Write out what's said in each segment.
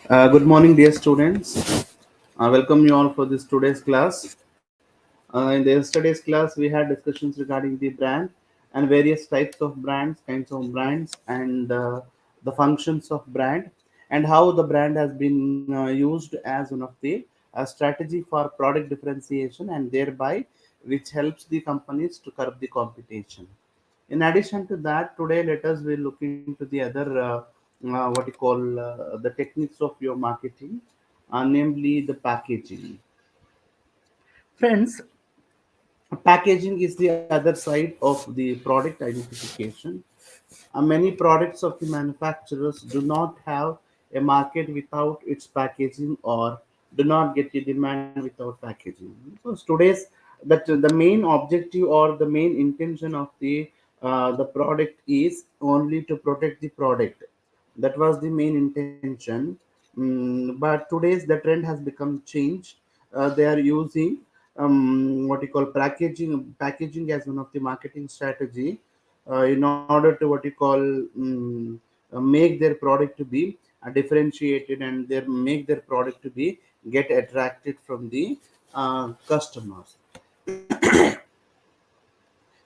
Good morning, dear students. Welcome you all for this today's class. In the yesterday's class, we had discussions regarding the brand and various types of brands, kinds of brands, and the functions of brand, and how the brand has been used as one of the strategy for product differentiation, and thereby which helps the companies to curb the competition. In addition to that, today let us will look into the other what you call the techniques of your marketing, namely the packaging. Friends, packaging is the other side of the product identification. Many products of the manufacturers do not have a market without its packaging, or do not get a demand without packaging. So today's that the main objective or the main intention of the product is only to protect the product. That was the main intention. But today's the trend has become changed. They are using what you call packaging as one of the marketing strategy, in order to what you call make their product to be differentiated, and they make their product to be get attracted from the customers.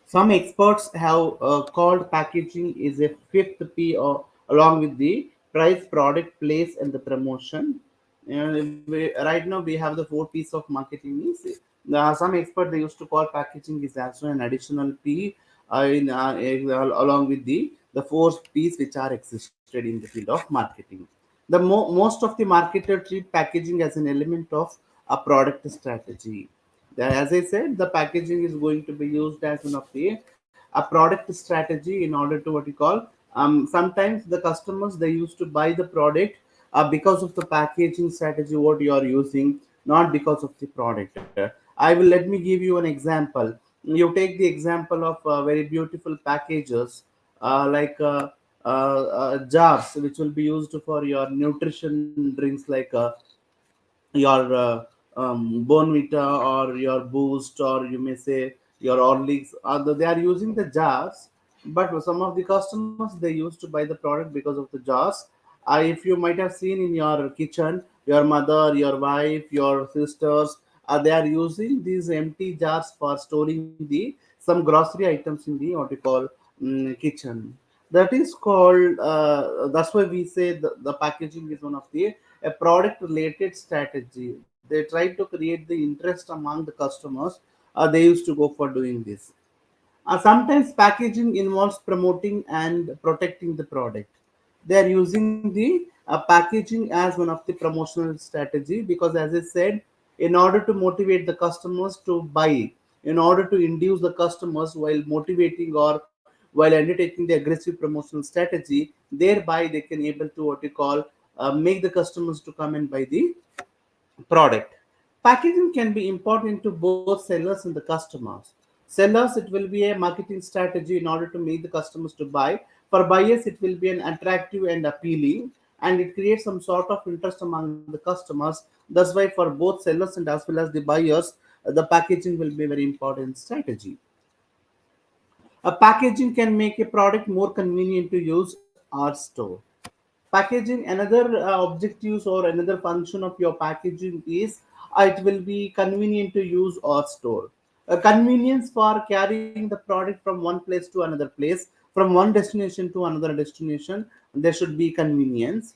Some experts have called packaging is a fifth P, along with the price, product, place, and the promotion. Right now, we have the four P's of marketing. Means some expert they used to call packaging is also an additional P, along with the four P's which are existed in the field of marketing. Most of the marketer treat packaging as an element of a product strategy. As I said, the packaging is going to be used as one of the a product strategy in order to what you call. Sometimes the customers they used to buy the product because of the packaging strategy what you are using, not because of the product. I will let me give you an example. You take the example of very beautiful packages, like jars which will be used for your nutrition drinks, like your Bonvita or your Boost, or you may say your Horlicks. They are using the jars, but some of the customers they used to buy the product because of the jars. If you might have seen in your kitchen, your mother, your wife, your sisters, they are using these empty jars for storing the some grocery items in the what you call kitchen. That is called. That's why we say the packaging is one of the a product related strategy. They try to create the interest among the customers. They used to go for doing this. Sometimes packaging involves promoting and protecting the product. They are using the packaging as one of the promotional strategy, because as I said, in order to motivate the customers to buy, in order to induce the customers while motivating or while undertaking the aggressive promotional strategy, thereby they can able to what you call make the customers to come and buy the product. Packaging can be important to both sellers and the customers. Sellers, it will be a marketing strategy in order to make the customers to buy. For buyers, it will be an attractive and appealing, and it creates some sort of interest among the customers. That's why for both sellers and as well as the buyers, the packaging will be a very important strategy. A packaging can make a product more convenient to use or store. Packaging, another objectives or another function of your packaging is it will be convenient to use or store. A convenience for carrying the product from one place to another place, from one destination to another destination. There should be convenience.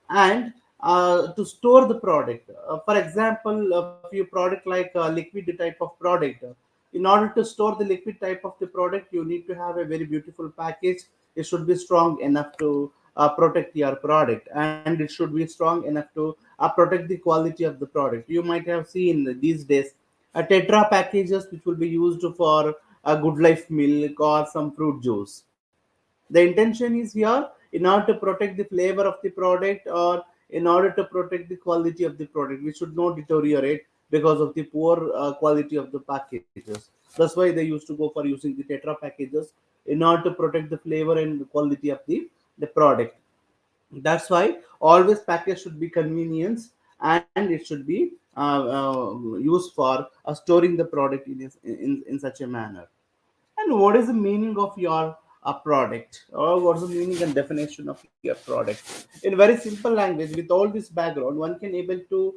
And to store the product, for example, a few product like liquid type of product, in order to store the liquid type of the product, you need to have a very beautiful package. It should be strong enough to protect your product, and it should be strong enough to protect the quality of the product. You might have seen these days tetra packages which will be used for a good life milk or some fruit juice. The intention is here in order to protect the flavor of the product, or in order to protect the quality of the product, which should not deteriorate because of the poor quality of the packages. That's why they used to go for using the tetra packages in order to protect the flavor and the quality of the product. That's why always package should be convenience, and it should be used for storing the product in such a manner. And what is the meaning of your a product, or what's the meaning and definition of your product. In very simple language, with all this background, one can able to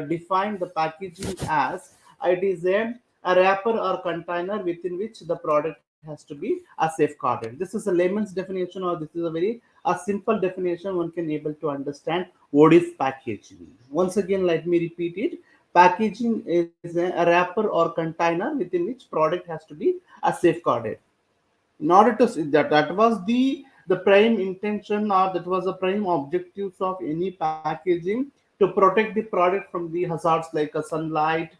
define the packaging as it is a wrapper or container within which the product has to be safeguarded. This is a layman's definition, or this is a very simple definition. One can able to understand what is packaging. Once again, let me repeat it. Packaging is a wrapper or container within which product has to be safeguarded. In order to see that, that was the prime intention, or that was the prime objectives of any packaging, to protect the product from the hazards like sunlight,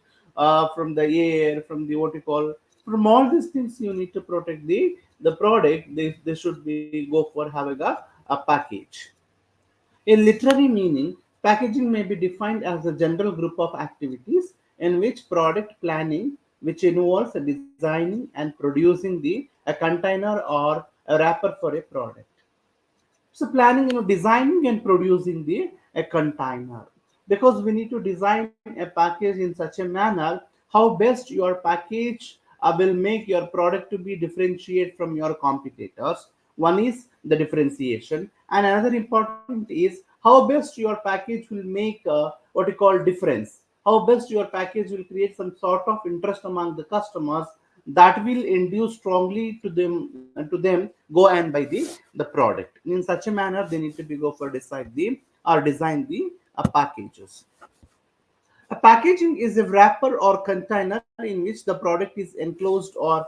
from the air, from the what you call, from all these things you need to protect the product. They should be go for having a package. In literary meaning, packaging may be defined as a general group of activities in which product planning, which involves designing and producing a container or a wrapper for a product. So planning, designing and producing the a container, because we need to design a package in such a manner how best your package will make your product to be differentiate from your competitors. One is the differentiation, and another important is how best your package will make what you call difference. How best your package will create some sort of interest among the customers that will induce strongly to them go and buy the product. In such a manner, they need to be go for decide the or design the packages. A packaging is a wrapper or container in which the product is enclosed or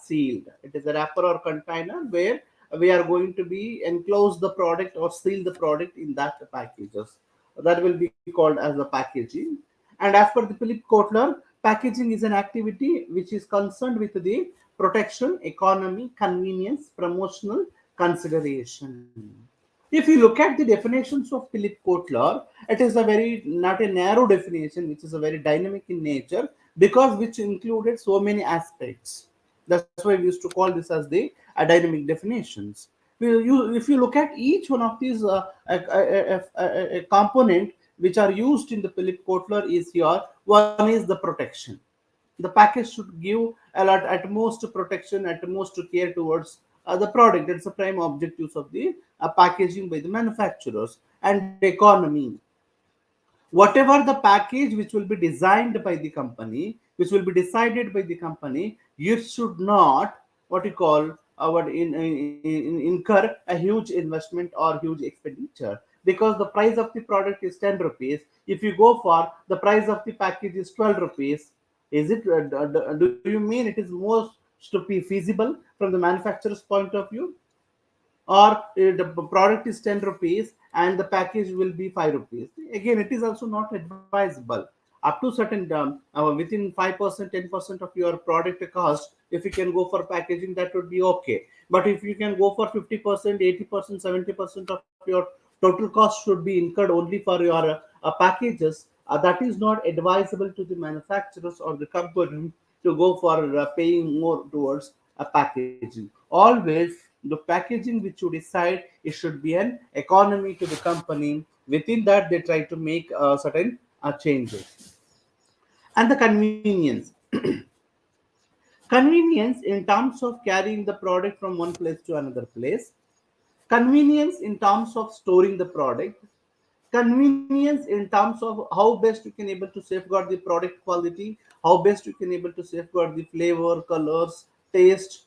sealed. It is a wrapper or container where we are going to be enclose the product or seal the product in that packages. That will be called as the packaging. And as per the Philip Kotler, packaging is an activity which is concerned with the protection, economy, convenience, promotional consideration. If you look at the definitions of Philip Kotler, it is a very not a narrow definition, which is a very dynamic in nature, because which included so many aspects. That's why we used to call this as the dynamic definitions. If you look at each one of these a component which are used in the Philip Kotler is here. One is the protection. The package should give a lot at most protection, at most care towards the product. That's the prime objectives of the packaging by the manufacturers. And economy, whatever the package which will be designed by the company, which will be decided by the company, you should not what you call incur a huge investment or huge expenditure, because the price of the product is 10 rupees. If you go for the price of the package is 12 rupees, is it do you mean it is more to be feasible from the manufacturer's point of view? Or the product is 10 rupees and the package will be 5 rupees. Again, it is also not advisable. Up to certain within 5%, 10% of your product cost, if you can go for packaging, that would be okay. But if you can go for 50%, 80%, 70% of your total cost should be incurred only for your packages, that is not advisable to the manufacturers or the company to go for paying more towards a packaging. Always the packaging which you decide, it should be an economy to the company. Within that, they try to make certain changes. And the convenience. Convenience in terms of carrying the product from one place to another place. Convenience in terms of storing the product. Convenience in terms of how best you can able to safeguard the product quality, how best you can able to safeguard the flavor, colors, taste.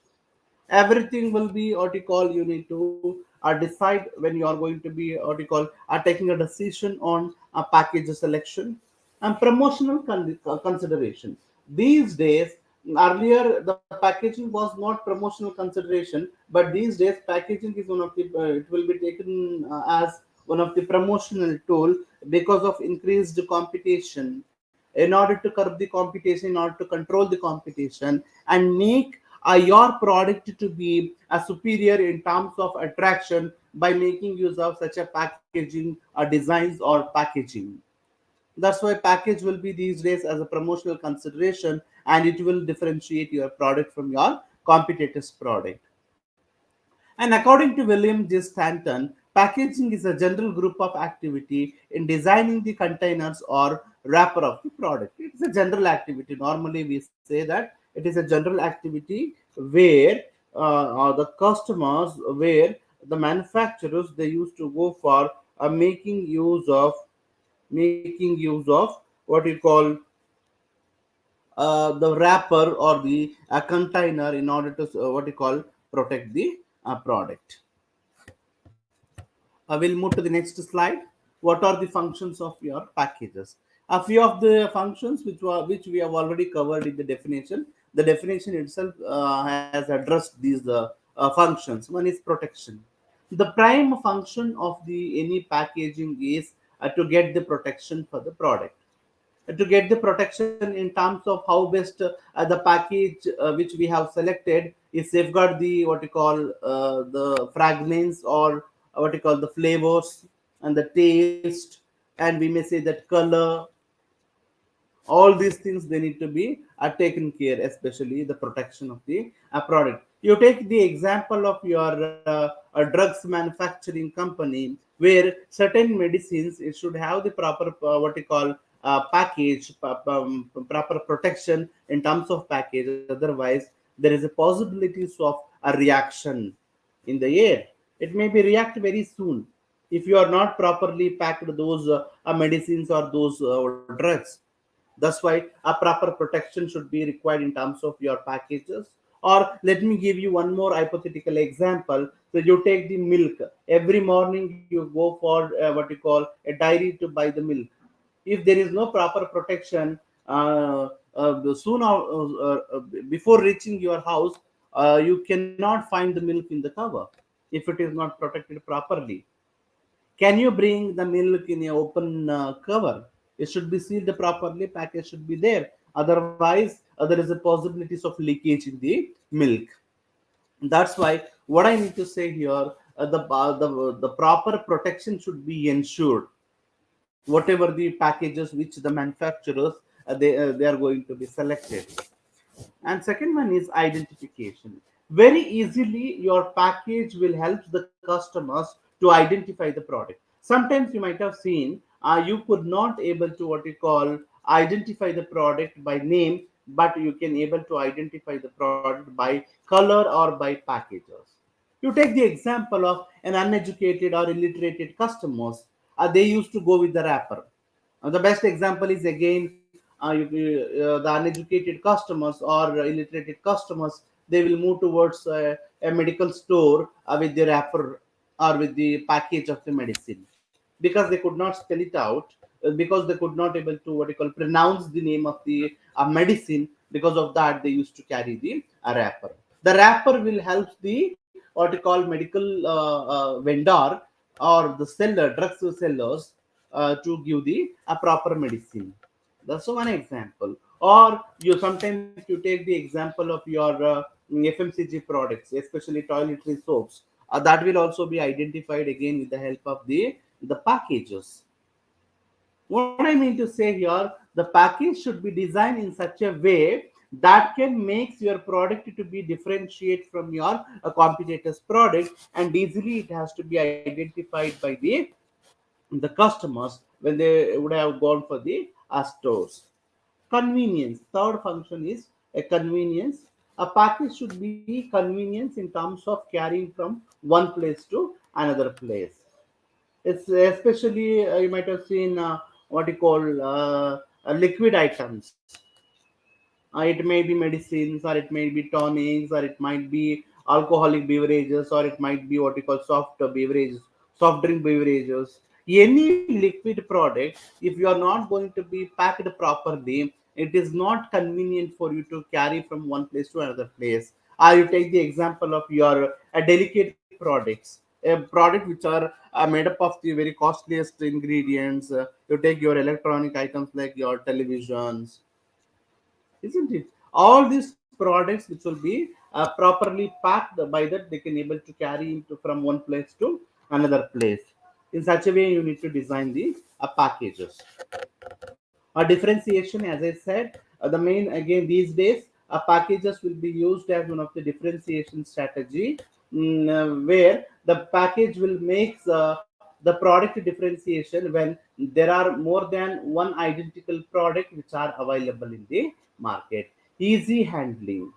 Everything will be what you call, you need to decide when you are going to be what you call taking a decision on a package selection. And promotional consideration. These days, earlier the packaging was not promotional consideration, but these days packaging is one of the it will be taken as one of the promotional tool, because of increased competition. In order to curb the competition, in order to control the competition and make your product to be superior in terms of attraction, by making use of such a packaging designs or packaging. That's why package will be these days as a promotional consideration, and it will differentiate your product from your competitor's product. And according to William J. Stanton, packaging is a general group of activity in designing the containers or wrapper of the product. It's a general activity. Normally, we say that it is a general activity where the customers where the manufacturers they used to go for making use of what you call the wrapper or the container in order to what you call protect the product. We'll move to the next slide. What are the functions of your packages? A few of the functions which we have already covered in the definition. The definition itself has addressed these functions. One is protection. The prime function of the any packaging is to get the protection for the product, to get the protection in terms of how best the package which we have selected is safeguard the what you call the fragrance or what you call the flavors and the taste, and we may say that color. All these things they need to be taken care, especially the protection of the product. You take the example of your drugs manufacturing company where certain medicines it should have the proper what you call package proper protection in terms of package, otherwise there is a possibilities of a reaction in the air. It may be react very soon if you are not properly packed those medicines or those drugs. That's why a proper protection should be required in terms of your packages. Or let me give you one more hypothetical example. So you take the milk. Every morning you go for what you call a dairy to buy the milk. If there is no proper protection, soon before reaching your house, you cannot find the milk in the cover if it is not protected properly. Can you bring the milk in an open cover? It should be sealed properly. Package should be there. Otherwise, there is a possibilities of leakage in the milk. That's why what I need to say here, the proper protection should be ensured. Whatever the packages which the manufacturers they are going to be selected. And second one is identification. Very easily your package will help the customers to identify the product. Sometimes you might have seen you could not able to what you call identify the product by name, but you can able to identify the product by color or by packages. You take the example of an uneducated or illiterated customers. They used to go with the wrapper. The best example is again the uneducated customers or illiterated customers. They will move towards a medical store with the wrapper or with the package of the medicine because they could not spell it out, because they could not able to what you call pronounce the name of the medicine. Because of that, they used to carry the wrapper. The wrapper will help the what you call medical vendor or the seller, drugs sellers, to give the a proper medicine. That's one example. Or you sometimes you take the example of your FMCG products, especially toiletry soaps. That will also be identified again with the help of the packages. What I mean to say here, the package should be designed in such a way that can make your product to be differentiate from your competitor's product, and easily it has to be identified by the customers when they would have gone for the stores. Convenience. Third function is a convenience. A package should be convenience in terms of carrying from one place to another place. It's especially you might have seen what you call liquid items. It may be medicines, or it may be tonics, or it might be alcoholic beverages, or it might be what you call soft beverages, soft drink beverages. Any liquid product, if you are not going to be packed properly, it is not convenient for you to carry from one place to another place. You take the example of your delicate products, a product which are made up of the very costliest ingredients. You take your electronic items like your televisions, isn't it? All these products which will be properly packed, by that they can able to carry into from one place to another place. In such a way, you need to design the packages. Differentiation, as I said, the main again these days, packages will be used as one of the differentiation strategy, where the package will make the product differentiation when there are more than one identical product which are available in the market. Easy handling.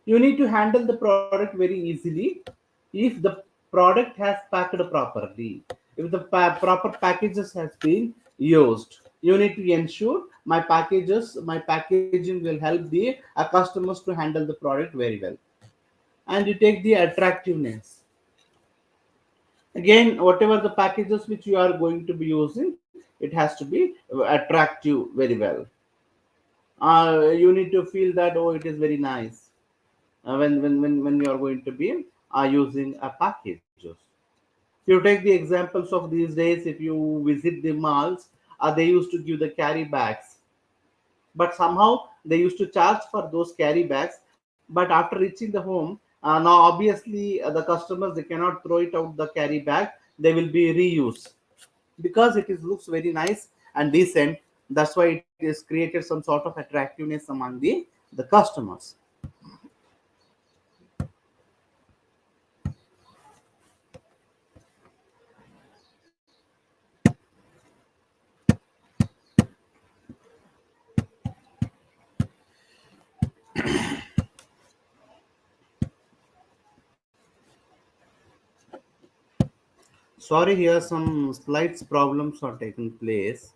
You need to handle the product very easily if the product has packed properly. If the proper packages has been used, you need to ensure my packaging will help the customers to handle the product very well. And you take the attractiveness. Again, whatever the packages which you are going to be using, it has to be attractive very well. You need to feel that, oh, it is very nice when you are going to be using a packages. You take the examples of these days. If you visit the malls, they used to give the carry bags, but somehow they used to charge for those carry bags. But after reaching the home, now obviously the customers, they cannot throw it out the carry bag. They will be reused because it is looks very nice and decent. That's why it is created some sort of attractiveness among the customers. Sorry, here some slight problems are taking place.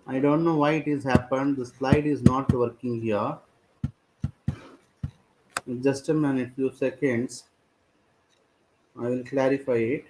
I don't know why it is happened. The slide is not working here. Just a minute, few seconds. I will clarify it.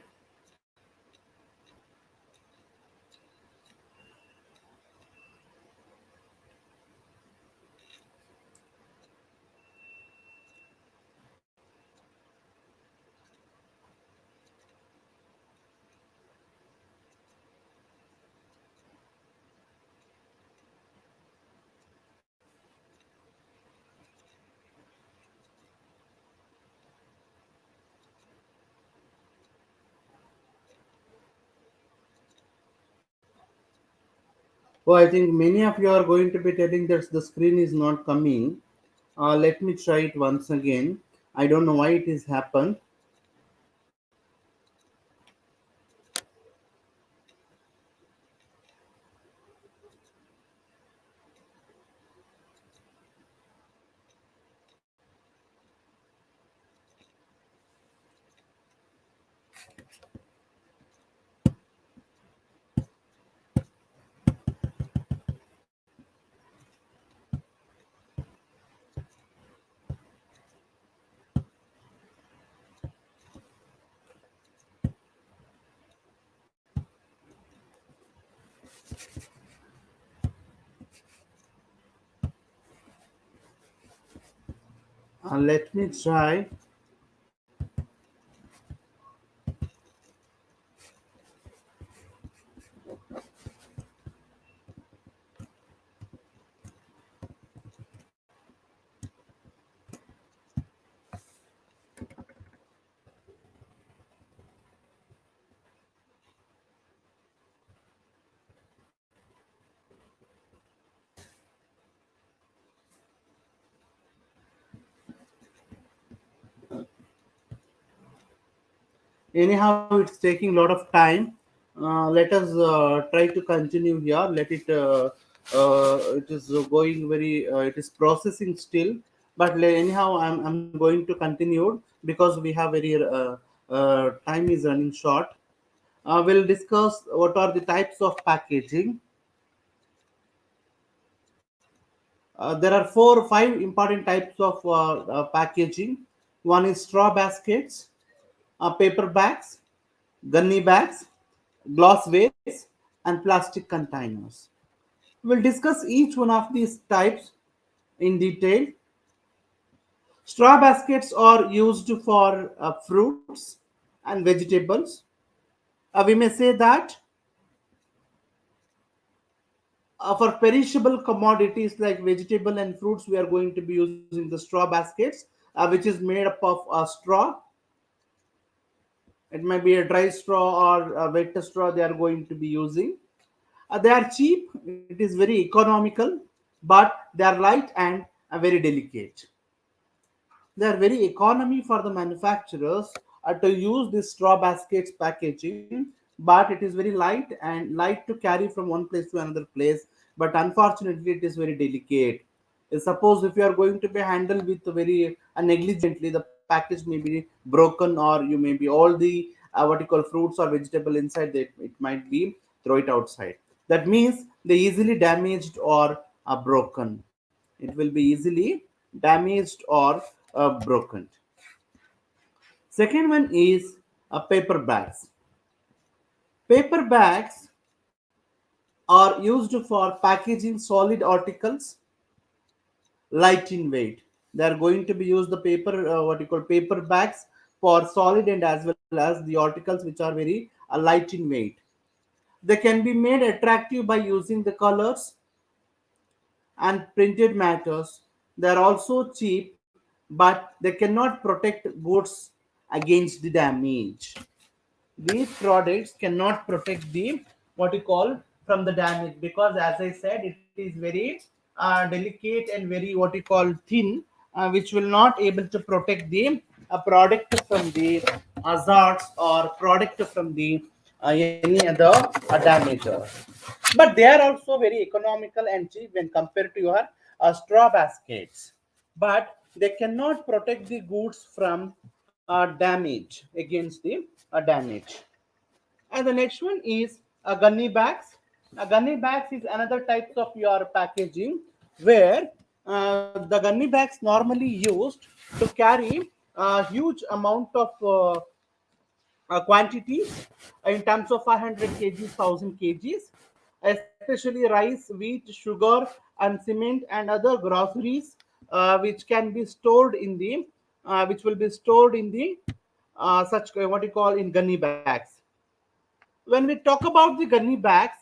Oh, I think many of you are going to be telling that the screen is not coming. Let me try it once again. I don't know why it has happened. Let me try. Anyhow, it's taking a lot of time. Let us try to continue here. Let it. It is going very. It is processing still. But anyhow, I'm going to continue because we have very time is running short. We'll discuss what are the types of packaging. There are four or five important types of packaging. One is straw baskets, paper bags, gunny bags, glasswares, and plastic containers. We'll discuss each one of these types in detail. Straw baskets are used for fruits and vegetables. We may say that for perishable commodities like vegetable and fruits, we are going to be using the straw baskets, which is made up of straw. It might be a dry straw or a wet straw they are going to be using. They are cheap, it is very economical, but they are light and very delicate. they are very economy for the manufacturers to use this straw baskets packaging, but it is very light and light to carry from one place to another place. But unfortunately, it is very delicate. Suppose if you are going to be handled with very negligently, the package may be broken, or you may be all the what you call fruits or vegetable inside. That it might be throw it outside. That means they easily damaged or broken. It will be easily damaged or broken. Second one is paper bags. Paper bags are used for packaging solid articles light in weight. They are going to be used the paper what you call paper bags for solid and as well as the articles which are very light in weight. They can be made attractive by using the colors and printed matters. They are also cheap, but they cannot protect goods against the damage. These products cannot protect the what you call from the damage, because as I said, it is very delicate and very what you call thin, which will not able to protect the product from the hazards or product from the any other damages. But they are also very economical and cheap when compared to your straw baskets, but they cannot protect the goods from damage against the damage. And the next one is gunny bags. Gunny bags is another types of your packaging where the gunny bags normally used to carry a huge amount of quantities in terms of 500 kgs, 1000 kgs, especially rice, wheat, sugar, and cement and other groceries, which can be stored in the which will be stored in the such what you call in gunny bags. When we talk about the gunny bags,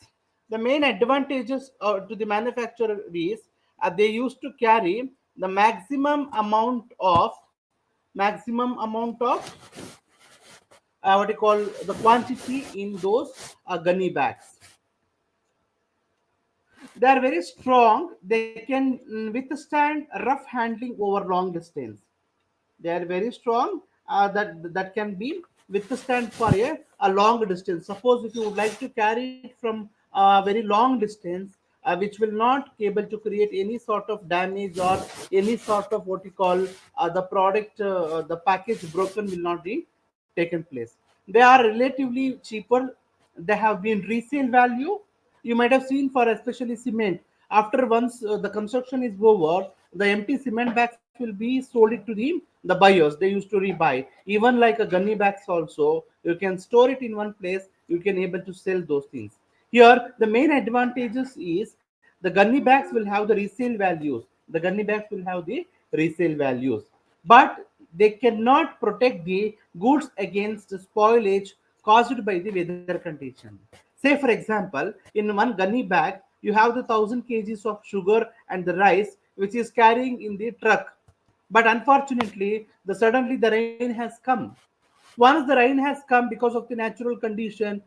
the main advantages to the manufacturer is they used to carry the maximum amount of what you call the quantity in those gunny bags. They are very strong. They can withstand rough handling over long distance. They are very strong, that can be withstand for a long distance. Suppose if you would like to carry it from a very long distance, which will not able to create any sort of damage or any sort of what you call the product the package broken will not be taken place. They are relatively cheaper. They have been resale value. You might have seen for especially cement. After once the construction is over, the empty cement bags will be sold it to the buyers. They used to rebuy. Even like a gunny bags also, you can store it in one place. You can able to sell those things. Here, the main advantages is the gunny bags will have the resale values. The gunny bags will have the resale values, but they cannot protect the goods against spoilage caused by the weather condition. Say, for example, in one gunny bag, you have the 1000 kgs of sugar and the rice, which is carrying in the truck. But unfortunately, suddenly the rain has come. Once the rain has come because of the natural condition,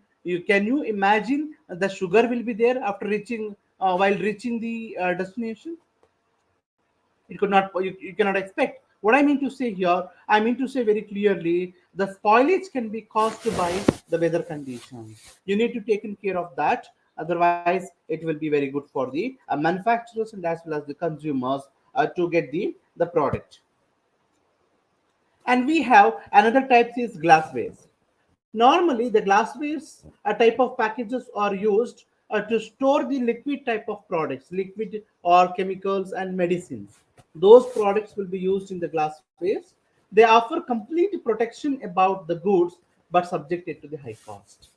can you imagine the sugar will be there after reaching while reaching the destination? It could not. You cannot expect. What I mean to say here, I mean to say very clearly, the spoilage can be caused by the weather conditions. You need to take care of that. Otherwise, it will be very good for the manufacturers and as well as the consumers to get the product. And we have another type is glasswares. Normally, the glasswares type of packages are used to store the liquid type of products, liquid or chemicals and medicines. Those products will be used in the glasswares. They offer complete protection about the goods, but subjected to the high cost.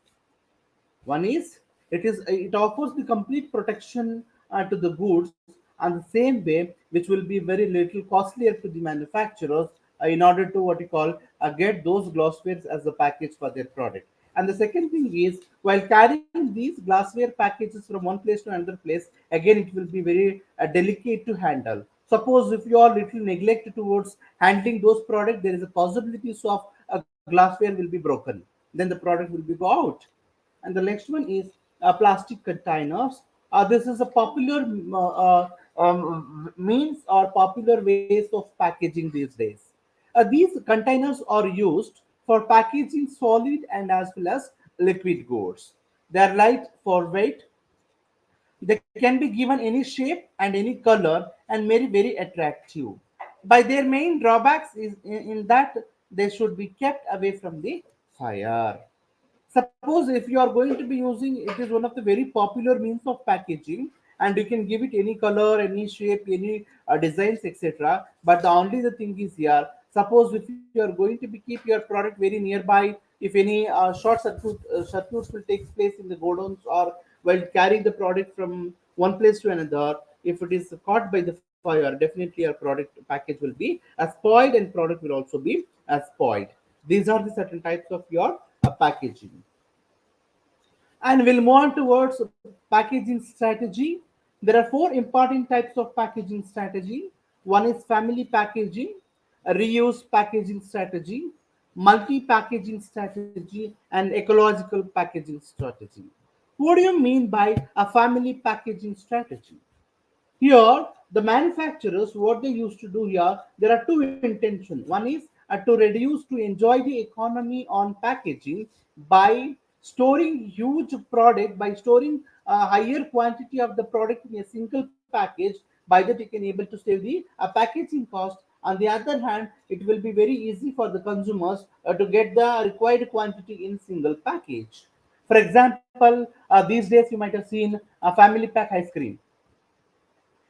One is it offers the complete protection to the goods, and the same way, which will be very little costlier to the manufacturers in order to what you call get those glasswares as a package for their product. And the second thing is, while carrying these glassware packages from one place to another place, again it will be very delicate to handle. Suppose if you are little neglect towards handling those products, there is a possibility of a glassware will be broken. Then the product will be go out. And the next one is plastic containers. This is a popular means or popular ways of packaging these days. These containers are used for packaging solid and as well as liquid goods. They are light for weight. They can be given any shape and any color and very attractive. By their main drawbacks is in that they should be kept away from the fire. Suppose if you are going to be using, it is one of the very popular means of packaging, and you can give it any color, any shape, any designs, etc. But the only the thing is here, suppose if you are going to be keep your product very nearby, if any circuits will take place in the godowns or while carrying the product from one place to another, if it is caught by the fire, definitely your product package will be spoiled and product will also be spoiled. These are the certain types of your packaging. And we'll move on towards packaging strategy. There are four important types of packaging strategy. One is family packaging, a reuse packaging strategy, multi-packaging strategy, and ecological packaging strategy. What do you mean by a family packaging strategy? Here, the manufacturers, what they used to do here, there are two intentions. One is to reduce to enjoy the economy on packaging by storing huge product, by storing a higher quantity of the product in a single package. By that, you can able to save the packaging cost. On the other hand, it will be very easy for the consumers to get the required quantity in single package. For example, these days you might have seen a family pack ice cream.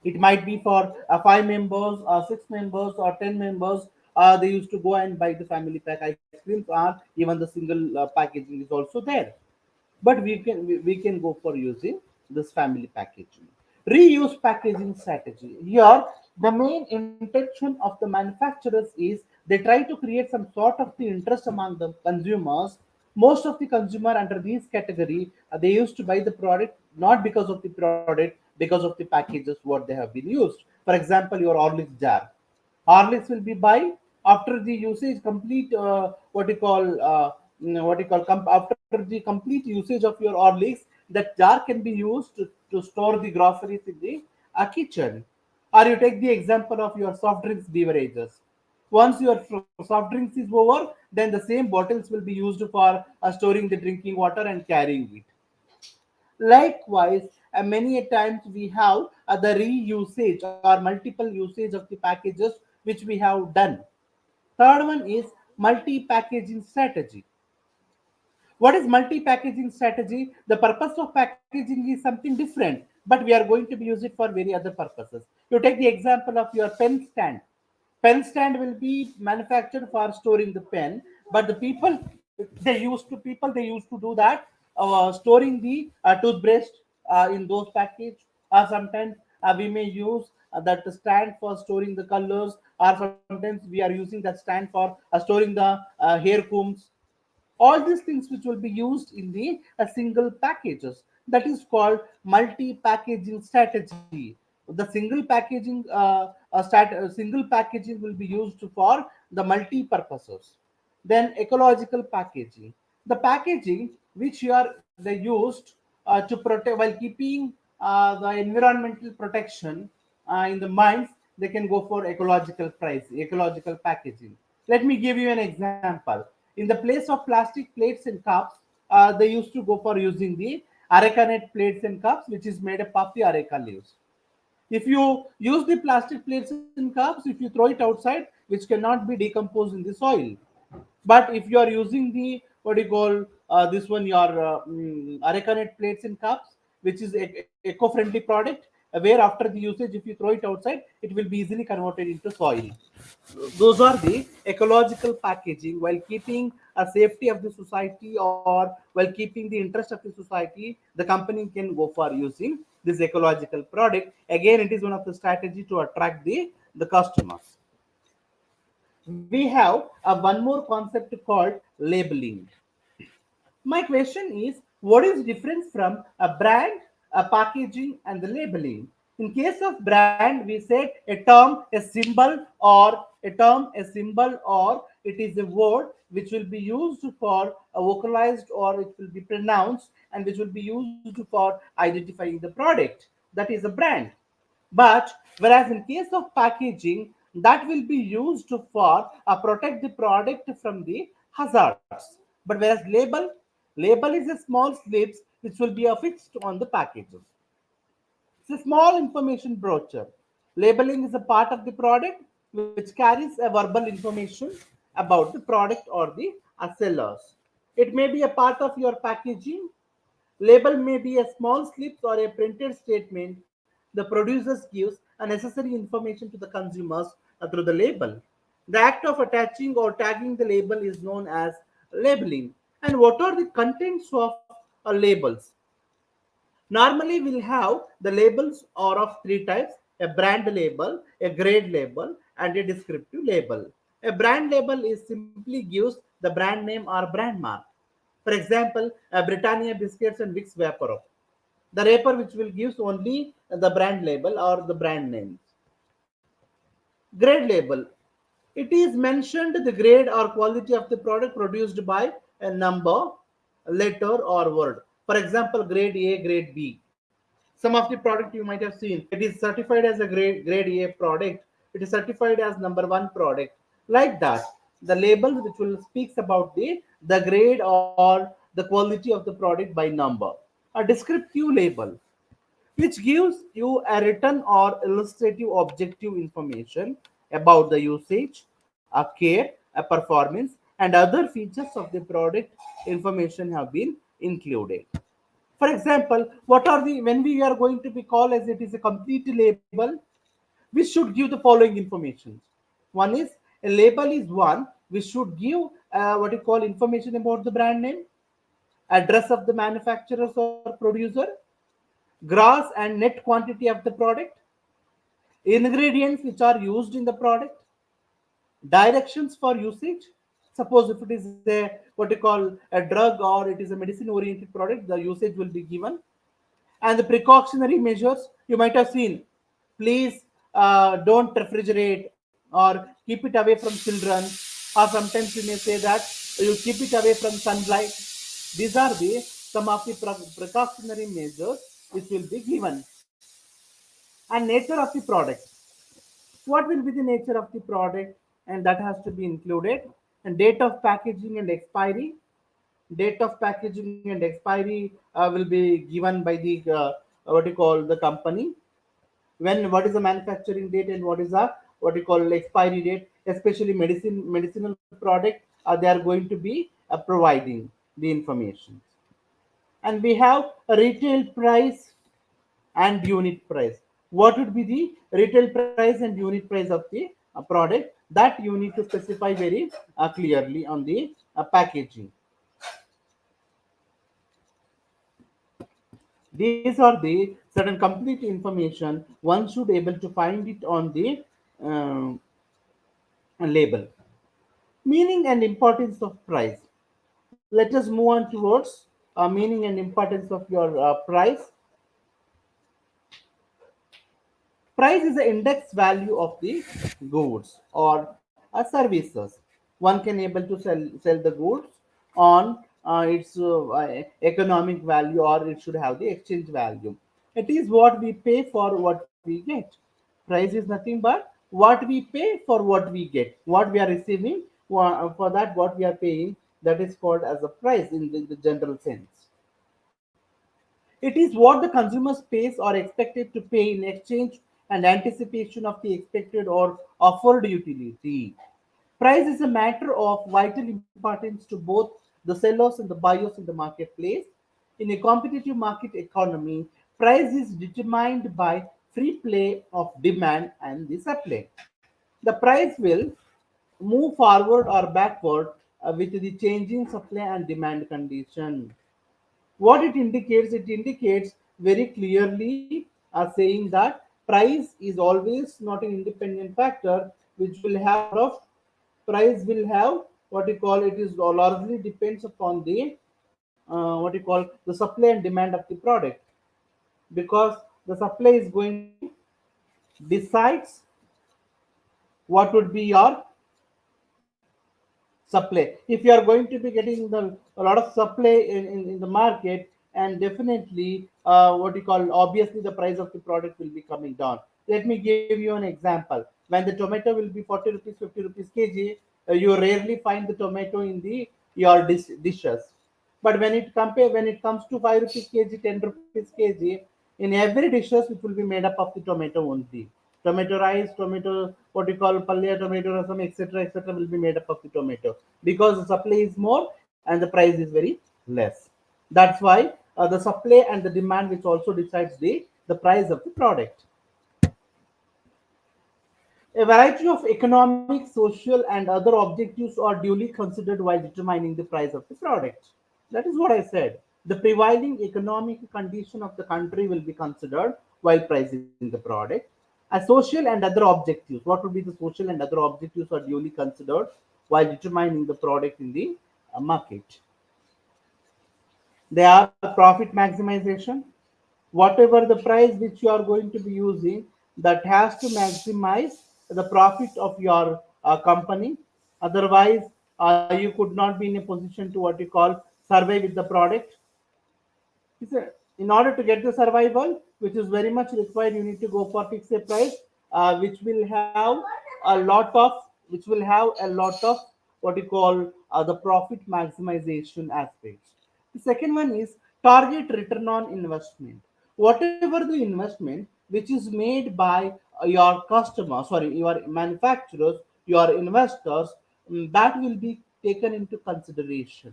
It might be for 5 members, 6 members, or 10 members. They used to go and buy the family pack ice creams, or even the single packaging is also there. But we can go for using this family packaging. Reuse packaging strategy. Here, the main intention of the manufacturers is they try to create some sort of the interest among the consumers. Most of the consumer under these category, they used to buy the product not because of the product, because of the packages what they have been used. For example, your Horlicks jar. Horlicks will be buy after the usage complete. After the complete usage of your Horlicks, that jar can be used to store the groceries in the kitchen. Or you take the example of your soft drinks beverages. Once your soft drinks is over, then the same bottles will be used for storing the drinking water and carrying it. Likewise, many a times we have the reusage or multiple usage of the packages which we have done. Third one is multi-packaging strategy. What is multi-packaging strategy? The purpose of packaging is something different, but we are going to be use it for very other purposes. You take the example of your pen stand. Pen stand will be manufactured for storing the pen, but the people they used to do that, storing the toothbrush in those package, or sometimes we may use that stand for storing the colors, or sometimes we are using that stand for storing the hair combs. All these things which will be used in the single packages, that is called multi-packaging strategy. The single packaging will be used for the multi purposes. Then ecological packaging, the packaging which you are they used to protect while keeping the environmental protection in the minds, they can go for ecological packaging. Let me give you an example. In the place of plastic plates and cups, they used to go for using the areca nut plates and cups, which is made up of the areca leaves. If you use the plastic plates and cups, if you throw it outside, which cannot be decomposed in the soil. But if you are using the what do you call this one your areca nut plates and cups, which is eco-friendly product, where after the usage, if you throw it outside, it will be easily converted into soil. Those are the ecological packaging while keeping a safety of the society, or while keeping the interest of the society, the company can go for using this ecological product. Again, it is one of the strategy to attract the customers. We have one more concept called labeling. My question is, what is difference from a brand, a packaging, and the labeling? In case of brand, we said a term, a symbol, or it is a word which will be used for a vocalized, or it will be pronounced, and which will be used for identifying the product. That is a brand. But whereas in case of packaging, that will be used for protect the product from the hazards. But whereas label is a small slips which will be affixed on the packages. It's a small information brochure. Labeling is a part of the product which carries a verbal information about the product or the sellers. It may be a part of your packaging. Label may be a small slip or a printed statement. The producers gives a necessary information to the consumers through the label. The act of attaching or tagging the label is known as labeling. And what are the contents of labels? Normally, we'll have the labels are of three types: a brand label, a grade label, and a descriptive label. A brand label is simply gives the brand name or brand mark. For example, Britannia biscuits and Vicks Vaporub. The wrapper which will gives only the brand label or the brand names. Grade label. It is mentioned the grade or quality of the product produced by a number, letter, or word. For example, grade A, grade B. Some of the product you might have seen, it is certified as a grade A product. It is certified as number one product. Like that, the label which will speaks about the grade or the quality of the product by number. A descriptive label which gives you a written or illustrative objective information about the usage, a care, a performance, and other features of the product. Information have been included. For example, what are the when we are going to be called as it is a complete label, we should give the following information. One is a label is one we should give what you call information about the brand name, address of the manufacturers or producer, gross and net quantity of the product, ingredients which are used in the product, directions for usage. Suppose if it is a what you call a drug or it is a medicine oriented product, the usage will be given. And the precautionary measures you might have seen: please don't refrigerate or keep it away from children, or sometimes you may say that you keep it away from sunlight. These are the some of the precautionary measures which will be given. And nature of the product, what will be the nature of the product, and that has to be included. And date of packaging and expiry. Date of packaging and expiry will be given by the what you call the company. When what is the manufacturing date and what is the what you call expiry date, especially medicinal product, they are going to be providing the information. And we have a retail price and unit price. What would be the retail price and unit price of the product? That you need to specify very clearly on the packaging. These are the certain complete information one should able to find it on the uh, label. Meaning and importance of price. Let us move on towards meaning and importance of your price. Price is the index value of the goods or services. One can able to sell the goods on its economic value, or it should have the exchange value. It is what we pay for what we get. Price is nothing but what we pay for what we get, what we are receiving for that what we are paying. That is called as a price in the general sense. It is what the consumers pays or expected to pay in exchange and anticipation of the expected or offered utility. Price is a matter of vital importance to both the sellers and the buyers in the marketplace. In a competitive market economy, price is determined by free play of demand and the supply. The price will move forward or backward with the changing supply and demand condition. What it indicates very clearly saying that price is always not an independent factor which will have lot of price will have what you call it is largely depends upon the what you call the supply and demand of the product, because the supply is going to decides what would be your supply. If you are going to be getting a lot of supply in the market, and definitely what you call obviously the price of the product will be coming down. Let me give you an example. When the tomato will be 40 rupees, 50 rupees kg, you rarely find the tomato in the your dishes. But when it comes to 5 rupees kg, 10 rupees kg, in every dishes it will be made up of the tomato only. Tomato rice, tomato what you call palya, tomato rasam, etc., etc., will be made up of the tomato because the supply is more and the price is very less. That's why the supply and the demand, which also decides the price of the product. A variety of economic, social, and other objectives are duly considered while determining the price of the product. That is what I said. The prevailing economic condition of the country will be considered while pricing the product. A social and other objectives. What would be the social and other objectives are duly considered while determining the product in the market. They are profit maximization. Whatever the price which you are going to be using, that has to maximize the profit of your company. Otherwise, you could not be in a position to what you call survey with the product. In order to get the survival, which is very much required, you need to go for fixed price, which will have a lot of what you call the profit maximization aspects. The second one is target return on investment. Whatever the investment which is made by your customer, sorry, your manufacturers, your investors, that will be taken into consideration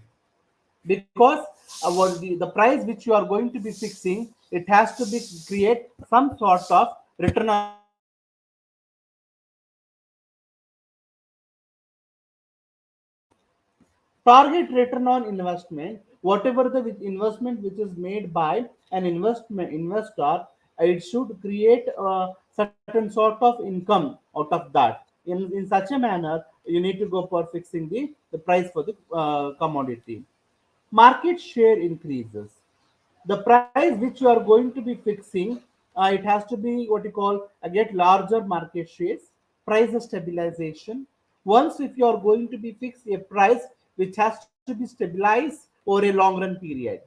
because the price which you are going to be fixing, it has to be create some sort of return on investment. Target return on investment, whatever the investment which is made by an investment investor, it should create a certain sort of income out of that. In such a manner, you need to go for fixing the price for the commodity. Market share increases. The price which you are going to be fixing, it has to be what you call get larger market shares. Price stabilization. Once if you are going to be fixed a price which has to be stabilized over a long run period,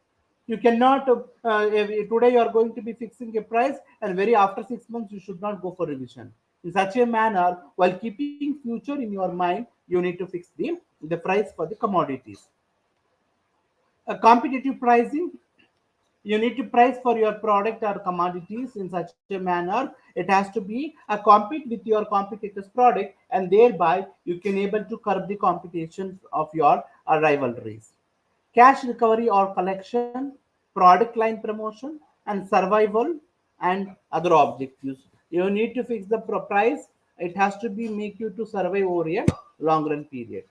you cannot today you are going to be fixing a price and very after 6 months you should not go for revision. In such a manner, while keeping future in your mind, you need to fix the price for the commodities. A competitive pricing, you need to price for your product or commodities in such a manner it has to be a compete with your competitor's product, and thereby you can able to curb the competition of your rivalries. Cash recovery or collection, product line promotion, and survival, and other objectives. You need to fix the price. It has to be make you to survive over a long run period.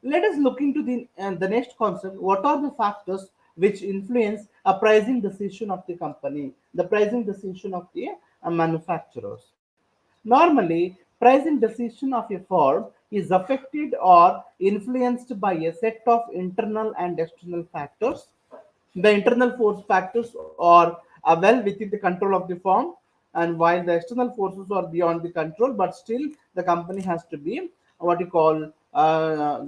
Let us look into the next concept. What are the factors which influence a pricing decision of the company, the pricing decision of the manufacturers? Normally, pricing decision of a firm is affected or influenced by a set of internal and external factors. The internal force factors are well within the control of the firm, and while the external forces are beyond the control, but still the company has to be what you call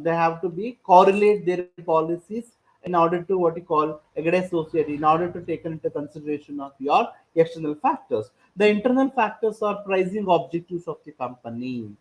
they have to be correlate their policies in order to what you call a good associate, in order to take into consideration of your external factors. The internal factors are pricing objectives of the company.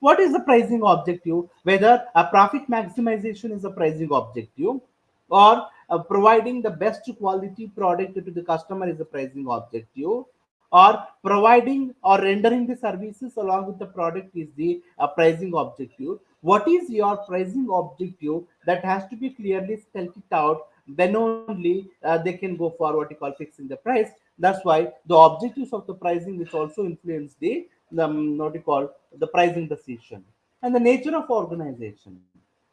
What is the pricing objective? Whether a profit maximization is a pricing objective, or providing the best quality product to the customer is a pricing objective, or providing or rendering the services along with the product is the pricing objective. What is your pricing objective? That has to be clearly spelled it out, then only they can go for what you call fixing the price. That's why the objectives of the pricing which also influence the what you call the pricing decision. And the nature of organization.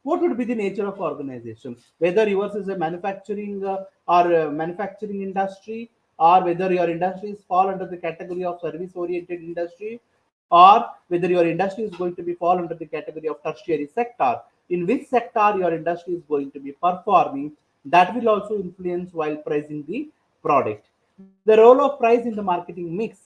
What would be the nature of organization? Whether yours is a manufacturing or manufacturing industry, or whether your industries fall under the category of service oriented industry, or whether your industry is going to be fall under the category of tertiary sector, in which sector your industry is going to be performing, that will also influence while pricing the product. The role of price in the marketing mix.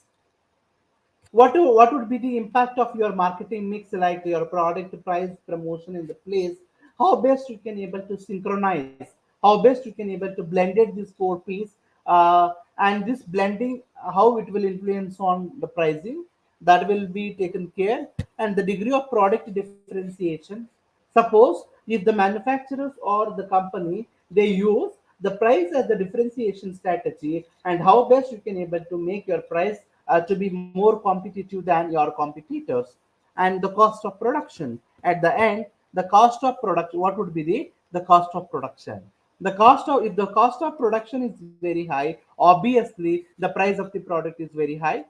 What would be the impact of your marketing mix, like your product price promotion in the place? How best you can able to synchronize, how best you can able to blended these four pieces, And this blending, how it will influence on the pricing, that will be taken care. And the degree of product differentiation, suppose if the manufacturers or the company, they use the price as the differentiation strategy, and how best you can able to make your price to be more competitive than your competitors. And the cost of production, at the end, the cost of production, what would be the cost of production. The cost of, if the cost of production is very high, obviously the price of the product is very high.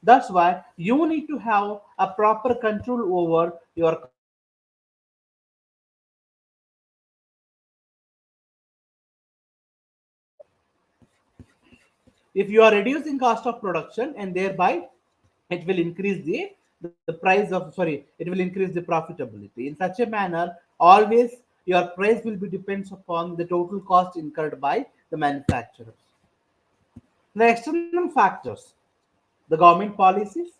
That's why you need to have a proper control over your cost of production. If you are reducing cost of production, and thereby if you are reducing cost of production, and thereby it will increase the price of, sorry, it will increase the profitability. In such a manner, always your price will be depends upon the total cost incurred by the manufacturers. The external factors, the government policies.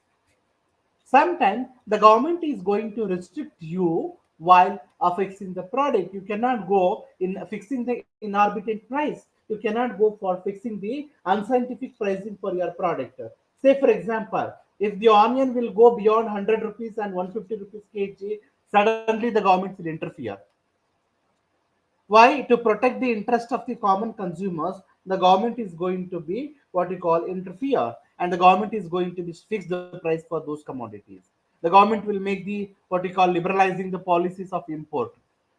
Sometimes the government is going to restrict you while fixing the product. You cannot go in fixing the inarbitrate price. You cannot go for fixing the unscientific pricing for your product. Say, for example, if the onion will go beyond 100 rupees and 150 rupees kg, suddenly the government will interfere. Why? To protect the interest of the common consumers, the government is going to be what we call interfere, and the government is going to be fix the price for those commodities. The government will make the what we call liberalizing the policies of import.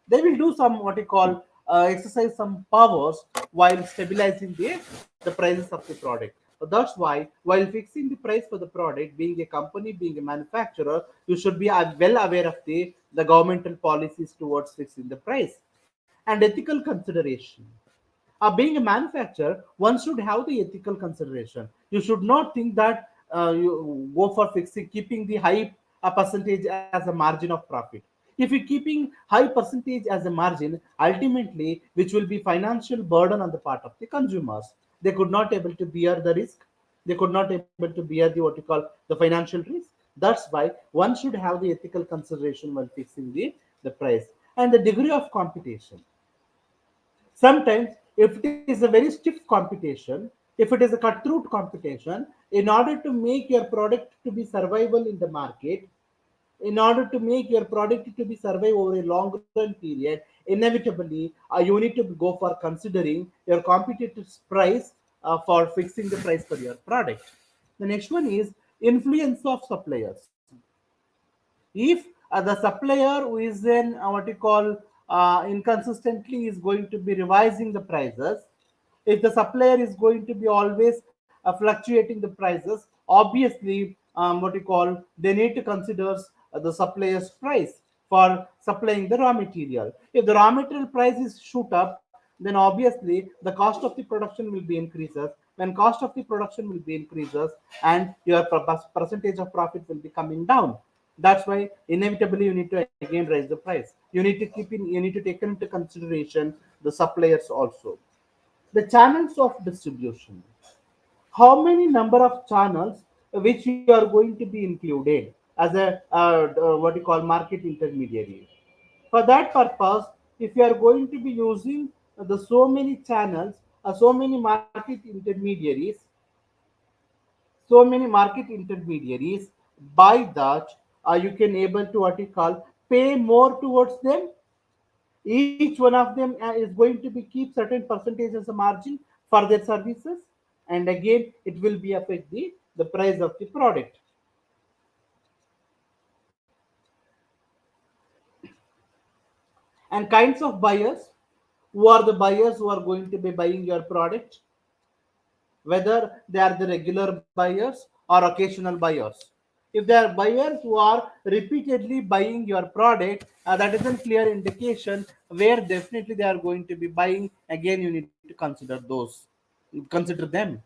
They will do some what we call exercise some powers while stabilizing the prices of the product. So that's why while fixing the price for the product, being a company, being a manufacturer, you should be well aware of the governmental policies towards fixing the price and ethical consideration. Being a manufacturer, one should have the ethical consideration. You should not think that you go for fixing, keeping the high percentage as a margin of profit. If you're keeping high percentage as a margin, ultimately, which will be financial burden on the part of the consumers, they could not able to bear the risk. They could not able to bear the what you call the financial risk. That's why one should have the ethical consideration while fixing the price and the degree of competition. Sometimes, if it is a very stiff competition, if it is a cutthroat competition, in order to make your product to be survival in the market, in order to make your product to be survive over a long run period, inevitably you need to go for considering your competitor's price for fixing the price for your product. The next one is influence of suppliers. If the supplier who is in what you call inconsistently is going to be revising the prices, if the supplier is going to be always fluctuating the prices, obviously what you call they need to consider the supplier's price for supplying the raw material. If the raw material prices shoot up, then obviously the cost of the production will be increases. When cost of the production will be increases, and your percentage of profit will be coming down. That's why inevitably you need to again raise the price. You need to take into consideration the suppliers also. The channels of distribution. How many number of channels which you are going to be included as a what you call market intermediary. For that purpose, if you are going to be using the so many channels, so many market intermediaries, by that you can able to what you call pay more towards them. Each one of them is going to be keep certain percentage as a margin for their services, and again it will be affect the price of the product. And kinds of buyers, who are the buyers who are going to be buying your product, whether they are the regular buyers or occasional buyers. If they are buyers who are repeatedly buying your product, that is a clear indication where definitely they are going to be buying. Again, you need to consider them.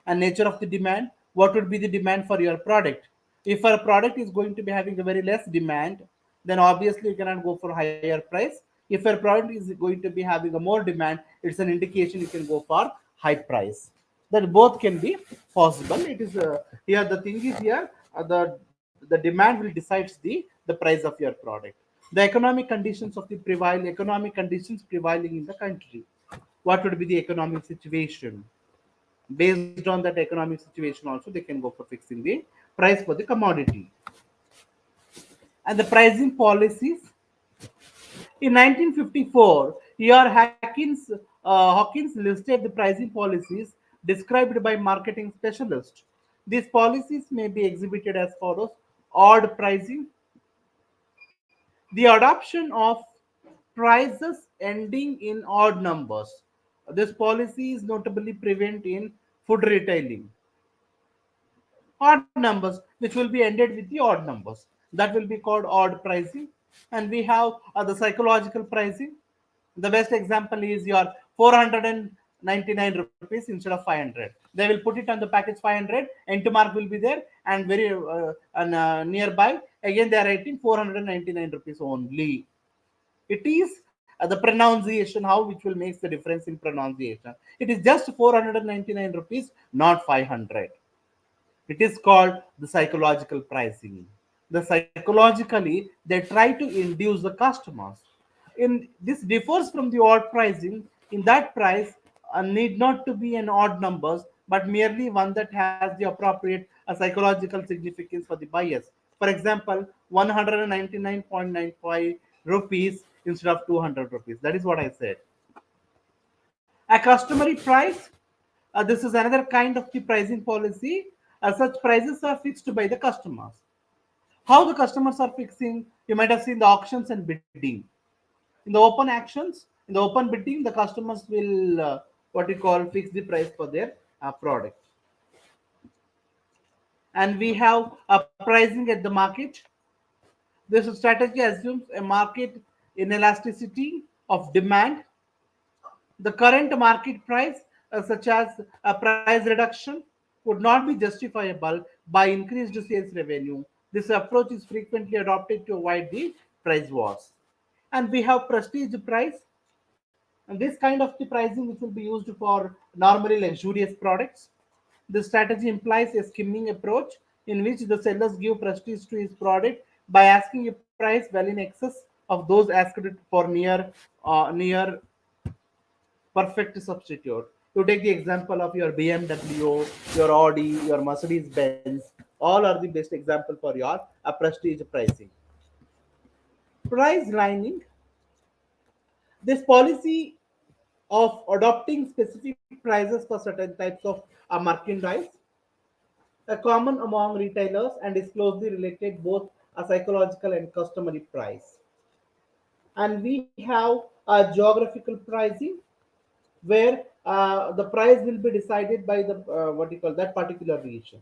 And nature of the demand. What would be the demand for your product? If our product is going to be having a very less demand, then obviously you cannot go for higher price. If your product is going to be having a more demand, it's an indication you can go for high price. That both can be possible. It is here the thing is here the demand will decides the price of your product. The economic conditions prevailing in the country. what would be the economic situation. Based on that economic situation also, they can go for fixing the price for the commodity. And the pricing policies in 1954, E.R. Hawkins listed the pricing policies described by marketing specialists. These policies may be exhibited as follows: odd pricing, the adoption of prices ending in odd numbers. This policy is notably prevalent in food retailing. Odd numbers, which will be ended with the odd numbers, that will be called odd pricing. And we have the psychological pricing. The best example is your 499 rupees instead of 500. They will put it on the package 500, into mark will be there, and very nearby again they are writing 499 rupees only. It is the pronunciation how which will make the difference in pronunciation. It is just 499 rupees, not 500. It is called the psychological pricing. The psychologically they try to induce the customers. In this differs from the odd pricing. In that price need not to be an odd numbers, but merely one that has the appropriate psychological significance for the buyers. For example, 199.95 rupees instead of 200 rupees. That is what I said. A customary price, this is another kind of the pricing policy. Such prices are fixed by the customers. How the customers are fixing? You might have seen the auctions and bidding. In the open actions, in the open bidding, the customers will what you call fix the price for their product. And we have a pricing at the market. This strategy assumes a market inelasticity of demand. The current market price, such as a price reduction, would not be justifiable by increased sales revenue. This approach is frequently adopted to avoid the price wars. And we have prestige price, and this kind of the pricing which will be used for normally luxurious products. This strategy implies a skimming approach in which the sellers give prestige to his product by asking a price well in excess of those asked for near perfect substitute. You take the example of your BMW, your Audi, your Mercedes Benz. All are the best example for your prestige pricing. Price lining. This policy of adopting specific prices for certain types of merchandise, a common among retailers and is closely related both a psychological and customary price. And we have a geographical pricing where the price will be decided by the what you call that particular region.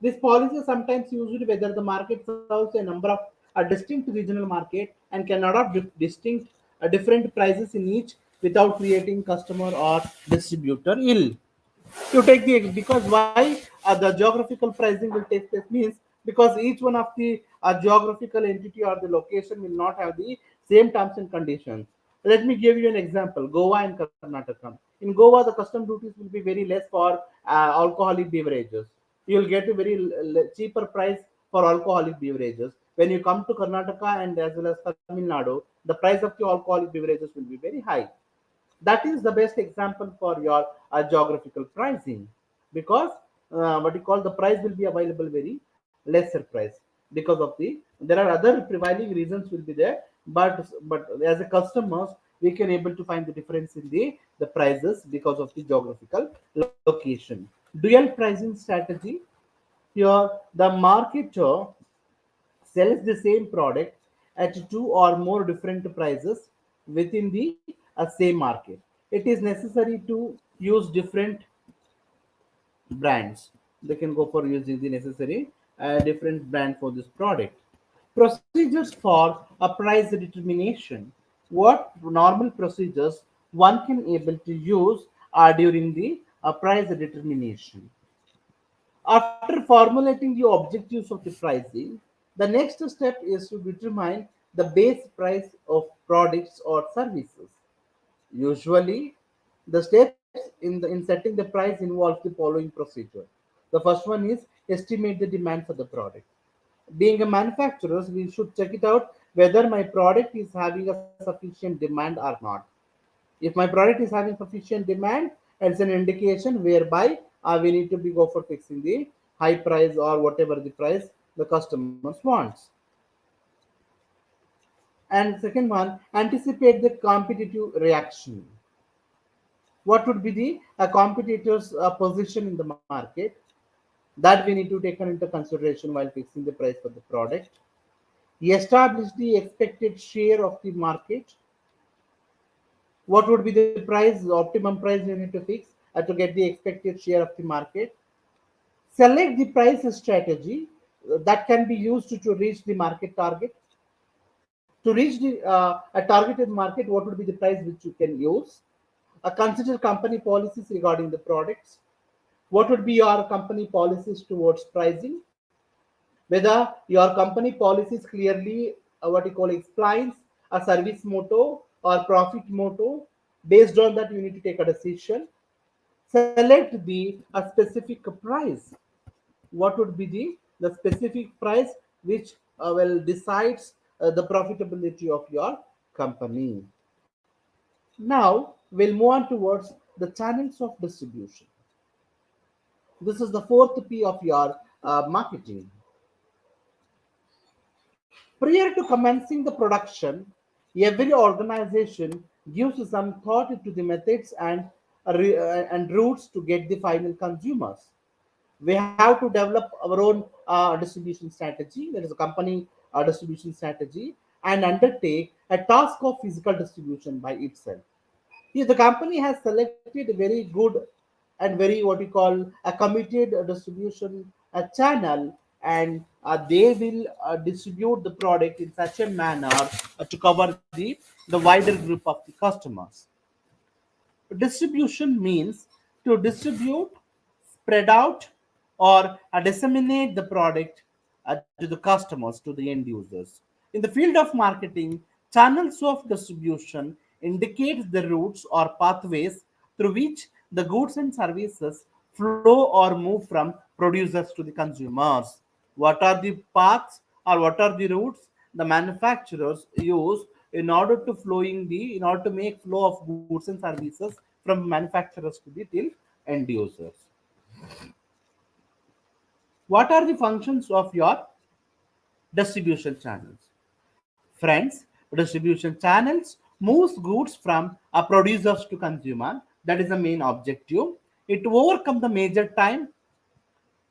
This policy is sometimes used whether the market serves a number of a distinct regional market and can adopt distinct different prices in each without creating customer or distributor ill. You take the because why the geographical pricing will take place means because each one of the geographical entity or the location will not have the same terms and conditions. Let me give you an example: Goa and Karnataka. In Goa, the custom duties will be very less for alcoholic beverages. You'll get a very cheaper price for alcoholic beverages. When you come to Karnataka and as well as Tamil Nadu, the price of the alcoholic beverages will be very high. That is the best example for your geographical pricing because what you call the price will be available very lesser price because of the there are other prevailing reasons will be there, but as a customers we can able to find the difference in the prices because of the geographical location. Dual pricing strategy. Here the marketer sells the same product at two or more different prices within the same market. It is necessary to use different brands. They can go for using the necessary different brand for this product. Procedures for a price determination. What normal procedures one can able to use during the price determination. After formulating the objectives of the pricing, the next step is to determine the base price of products or services. Usually, the steps in setting the price involves the following procedure. The first one is estimate the demand for the product. Being a manufacturer, we should check it out whether my product is having a sufficient demand or not. If my product is having sufficient demand, it's an indication whereby we need to be go for fixing the high price or whatever the price the customers wants. And second one, anticipate the competitive reaction. What would be the competitor's position in the market? That we need to take into consideration while fixing the price for the product. Establish the expected share of the market. What would be the price, the optimum price you need to fix to get the expected share of the market. Select the price strategy that can be used to reach the market target. To reach the a targeted market, what would be the price which you can use? Consider company policies regarding the products. What would be your company policies towards pricing? Whether your company policies clearly what you call explains a service motto or profit motto. Based on that, you need to take a decision. Select the a specific price. What would be the specific price which will decides the profitability of your company. Now we'll move on towards the channels of distribution. This is the fourth P of your marketing. Prior to commencing the production, every organization gives some thought into the methods and routes to get the final consumers. We have to develop our own distribution strategy. There is a company distribution strategy and undertake a task of physical distribution by itself. If the company has selected a very good and very what you call a committed distribution channel, and they will distribute the product in such a manner to cover the wider group of the customers. Distribution means to distribute, spread out, or disseminate the product to the customers, to the end users. In the field of marketing, channels of distribution indicate the routes or pathways through which the goods and services flow or move from producers to the consumers. What are the paths or what are the routes the manufacturers use in order to make flow of goods and services from manufacturers to the till end users? What are the functions of your distribution channels? Friends, distribution channels moves goods from producers to consumer. That is the main objective. It overcome the major time,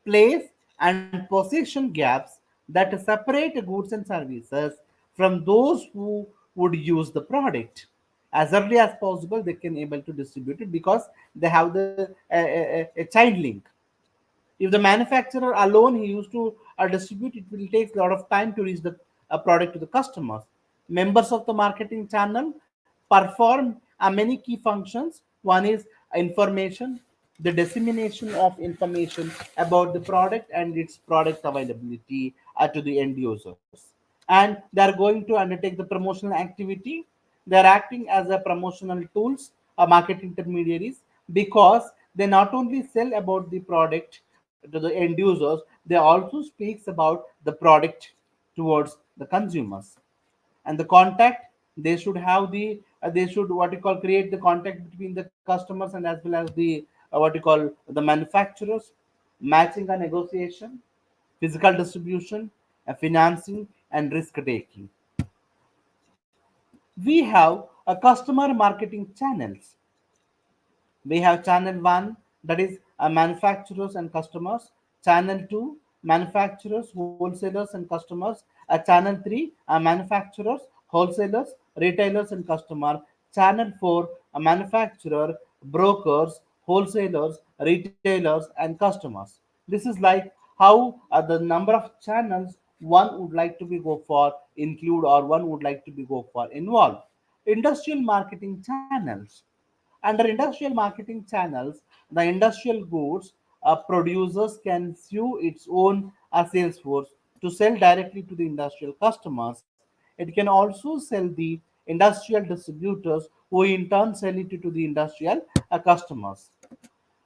place, and possession gaps that separate goods and services from those who would use the product. As early as possible, they can able to distribute it because they have the a child link. If the manufacturer alone he used to distribute, it will take a lot of time to reach the product to the customers. Members of the marketing channel perform many key functions. One is information, the dissemination of information about the product and its product availability to the end users. And they are going to undertake the promotional activity. They are acting as a promotional tools or market intermediaries because they not only sell about the product to the end users, they also speaks about the product towards the consumers. And the contact, they should have the they should what you call create the contact between the customers and as well as the what you call the manufacturers, matching a negotiation, physical distribution, financing, and risk taking. We have a customer marketing channels. We have channel 1, that is manufacturers and customers. Channel 2, manufacturers, wholesalers, and customers. Channel 3, manufacturers, wholesalers, retailers, and customer. Channel 4, manufacturer, brokers, wholesalers, retailers, and customers. This is like how the number of channels one would like to be go for include or one would like to be go for involve. Industrial marketing channels. Under industrial marketing channels, the industrial goods producers can sue its own sales force to sell directly to the industrial customers. It can also sell the industrial distributors who in turn sell it to the industrial customers.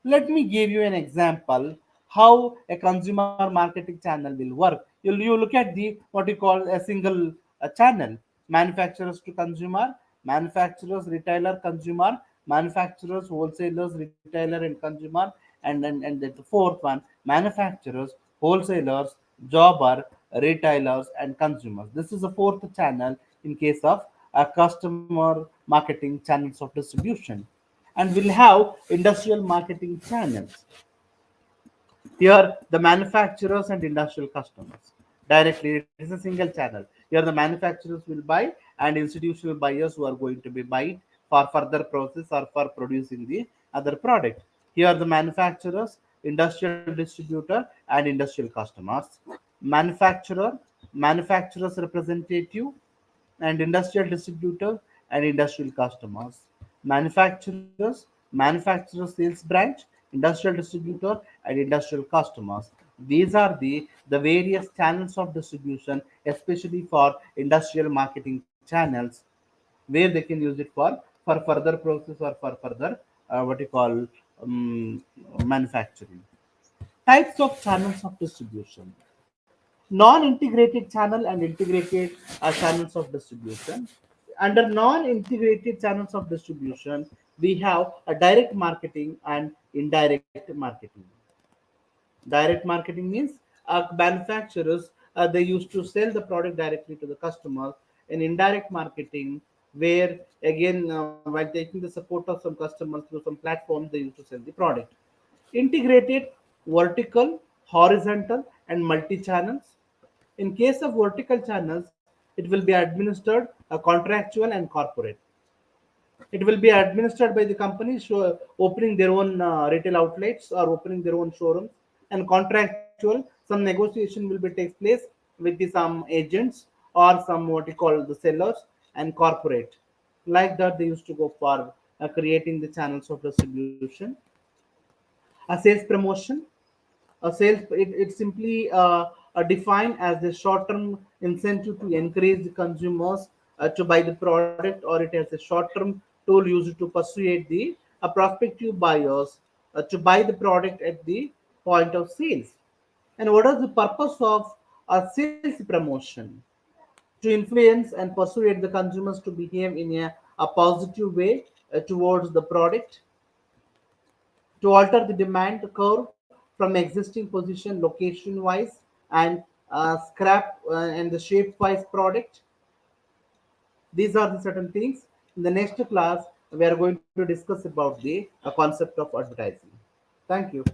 Let me give you an example how a consumer marketing channel will work. You look at the what you call a single channel, manufacturers to consumer. manufacturers, retailer, consumer, manufacturers, wholesalers, retailer, and consumer, and the fourth one, manufacturers, wholesalers, jobber, retailers, and consumers. This is a fourth channel in case of a customer marketing channels of distribution. And we'll have industrial marketing channels. Here, the manufacturers and industrial customers directly. It is a single channel. Here, the manufacturers will buy, and institutional buyers who are going to be buy for further process or for producing the other product. Here, the manufacturers, industrial distributor, and industrial customers. Manufacturer, manufacturers representative, and industrial distributor and industrial customers. Manufacturers, manufacturer sales branch, industrial distributor, and industrial customers. These are the various channels of distribution, especially for industrial marketing channels, where they can use it for further process or for further what you call manufacturing. Types of channels of distribution: non-integrated channel and integrated channels of distribution. Under non-integrated channels of distribution, we have a direct marketing and indirect marketing. Direct marketing means manufacturers, they used to sell the product directly to the customer. In indirect marketing, where again while taking the support of some customers through some platforms, they used to sell the product. Integrated, vertical, horizontal, and multi channels. In case of vertical channels, it will be administered contractual and corporate. It will be administered by the companies opening their own retail outlets or opening their own showrooms. And contractual, some negotiation will be takes place with the some agents or some what you call the sellers. And corporate, like that they used to go for creating the channels of distribution. A sales promotion, a sales, it simply defined as the short-term incentive to encourage the consumers to buy the product, or it has a short-term tool used to persuade the prospective buyers to buy the product at the point of sales. And what is the purpose of a sales promotion? To influence and persuade the consumers to behave in a positive way towards the product, to alter the demand curve from existing position location wise, and scrap and the shape wise product. These are the certain things. In the next class, we are going to discuss about the concept of advertising. Thank you.